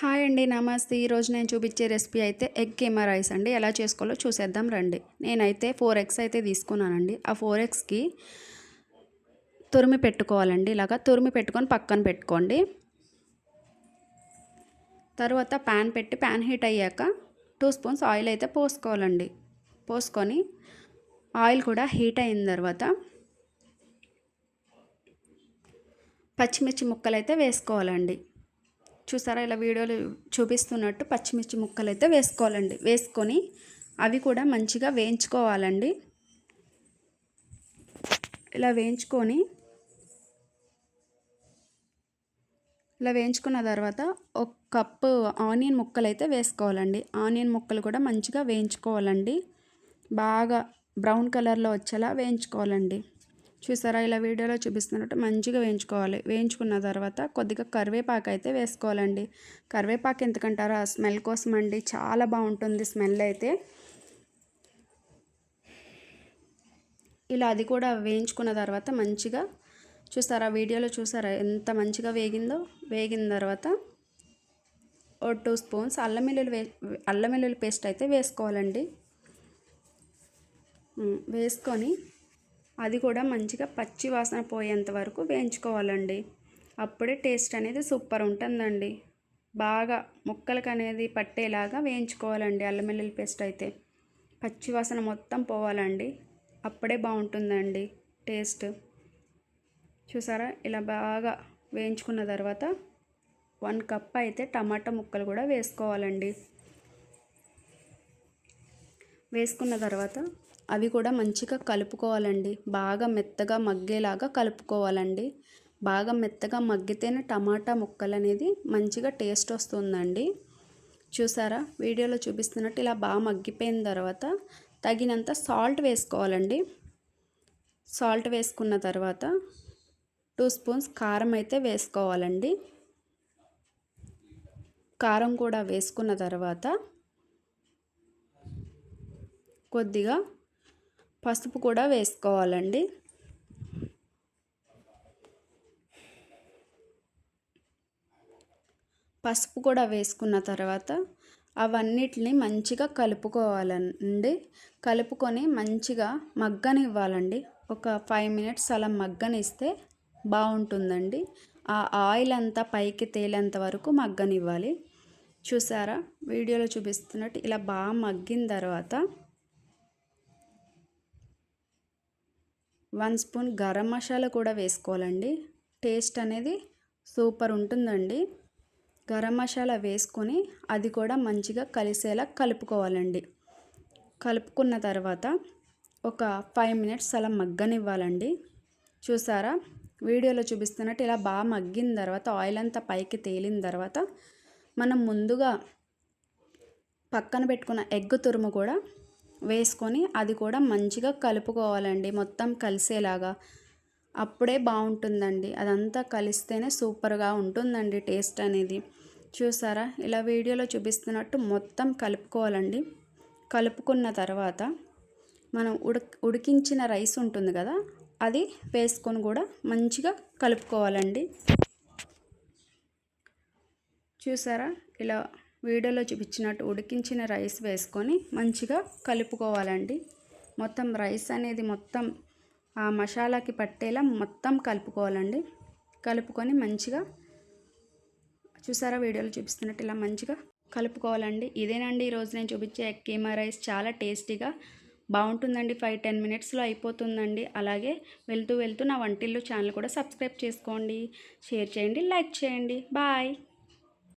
Hi అండి, నమస్తే. ఈరోజు నేను చూపించే రెసిపీ అయితే ఎగ్ కీమా రైస్ అండి. ఎలా చేసుకోవాలో చూసేద్దాం రండి. నేనైతే 4 ఎగ్స్ అయితే తీసుకున్నానండి. ఆ 4 ఎగ్స్కి తురిమి పెట్టుకోవాలండి. ఇలాగా తురిమి పెట్టుకొని పక్కన పెట్టుకోండి. తర్వాత ప్యాన్ పెట్టి ప్యాన్ హీట్ అయ్యాక 2 స్పూన్స్ ఆయిల్ అయితే పోసుకోవాలండి. పోసుకొని ఆయిల్ కూడా హీట్ అయిన తర్వాత పచ్చిమిర్చి ముక్కలు అయితే వేసుకోవాలండి. చూసారా, ఇలా వీడియోలో చూపిస్తున్నట్టు పచ్చిమిర్చి ముక్కలు అయితే వేసుకోవాలండి. వేసుకొని అవి కూడా మంచిగా వేయించుకోవాలండి. ఇలా వేయించుకున్న తర్వాత ఒక కప్పు ఆనియన్ ముక్కలు అయితే వేసుకోవాలండి. ఆనియన్ ముక్కలు కూడా మంచిగా వేయించుకోవాలండి. బాగా బ్రౌన్ కలర్లో వచ్చేలా వేయించుకోవాలండి. చూసారా, ఇలా వీడియోలో చూపిస్తున్నట్టు మంచిగా వేయించుకోవాలి. వేయించుకున్న తర్వాత కొద్దిగా కరివేపాకు అయితే వేసుకోవాలండి. కరివేపాకు ఎందుకంటారా, స్మెల్ కోసం అండి. చాలా బాగుంటుంది స్మెల్ అయితే. ఇలా అది కూడా వేయించుకున్న తర్వాత మంచిగా చూసారా, వీడియోలో చూసారా ఎంత మంచిగా వేగిందో. వేగిన తర్వాత ఓ 2 స్పూన్స్ అల్లం వెల్లుల్లి పేస్ట్ అయితే వేసుకోవాలండి. వేసుకొని అది కూడా మంచిగా పచ్చి వాసన పోయేంత వరకు వేయించుకోవాలండి. అప్పుడే టేస్ట్ అనేది సూపర్ ఉంటుందండి. బాగా ముక్కలకు అనేది పట్టేలాగా వేయించుకోవాలండి. అల్లం వెల్లుల్లి పేస్ట్ అయితే పచ్చి వాసన మొత్తం పోవాలండి. అప్పుడే బాగుంటుందండి టేస్ట్. చూసారా, ఇలా బాగా వేయించుకున్న తర్వాత 1 కప్ అయితే టమాటా ముక్కలు కూడా వేసుకోవాలండి. వేసుకున్న తర్వాత అవి కూడా మంచిగా కలుపుకోవాలండి. బాగా మెత్తగా మగ్గేలాగా కలుపుకోవాలండి. బాగా మెత్తగా మగ్గితేనే టమాటా ముక్కలు అనేది మంచిగా టేస్ట్ వస్తుందండి. చూసారా, వీడియోలో చూపిస్తున్నట్టు ఇలా బాగా మగ్గిపోయిన తర్వాత తగినంత సాల్ట్ వేసుకోవాలండి. సాల్ట్ వేసుకున్న తర్వాత 2 స్పూన్స్ కారం అయితే వేసుకోవాలండి. కారం కూడా వేసుకున్న తర్వాత కొద్దిగా పసుపు కూడా వేసుకోవాలండి. పసుపు కూడా వేసుకున్న తర్వాత అవన్నిటిని మంచిగా కలుపుకోవాలండి. కలుపుకొని మంచిగా మగ్గనివ్వాలండి. ఒక 5 మినిట్స్ అలా మగ్గనిస్తే బాగుంటుందండి. ఆ ఆయిల్ అంతా పైకి తేలేంత వరకు మగ్గనివ్వాలి. చూసారా, వీడియోలో చూపిస్తున్నట్టు ఇలా బాగా మగ్గిన తర్వాత 1 స్పూన్ గరం మసాలా కూడా వేసుకోవాలండి. టేస్ట్ అనేది సూపర్ ఉంటుందండి. గరం మసాలా వేసుకొని అది కూడా మంచిగా కలిసేలా కలుపుకోవాలండి. కలుపుకున్న తర్వాత ఒక 5 మినిట్స్ అలా మగ్గనివ్వాలండి. చూసారా, వీడియోలో చూపిస్తున్నట్టు ఇలా బాగా మగ్గిన తర్వాత ఆయిల్ అంతా పైకి తేలిన తర్వాత మనం ముందుగా పక్కన పెట్టుకున్న ఎగ్ తురుము కూడా వేసుకొని అది కూడా మంచిగా కలుపుకోవాలండి, మొత్తం కలిసేలాగా. అప్పుడే బాగుంటుందండి. అదంతా కలిస్తేనే సూపర్గా ఉంటుందండి టేస్ట్ అనేది. చూసారా, ఇలా వీడియోలో చూపిస్తున్నట్టు మొత్తం కలుపుకోవాలండి. కలుపుకున్న తర్వాత మనం ఉడికించిన రైస్ ఉంటుంది కదా, అది వేసుకొని కూడా మంచిగా కలుపుకోవాలండి. చూసారా, ఇలా వీడియోలో చూపించినట్టు ఉడికించిన రైస్ వేసుకొని మంచిగా కలుపుకోవాలండి. మొత్తం రైస్ అనేది మొత్తం ఆ మసాలాకి పట్టేలా మొత్తం కలుపుకోవాలండి. కలుపుకొని మంచిగా చూసారా, వీడియోలో చూపిస్తున్నట్టు ఇలా మంచిగా కలుపుకోవాలండి. ఇదేనండి ఈరోజు నేను చూపించే ఎగ్ కీమా రైస్. చాలా టేస్టీగా బాగుంటుందండి. 5-10 మినిట్స్లో అయిపోతుందండి. అలాగే వెళ్తూ నా వంటిల్లు ఛానల్ కూడా సబ్స్క్రైబ్ చేసుకోండి, షేర్ చేయండి, లైక్ చేయండి. బాయ్.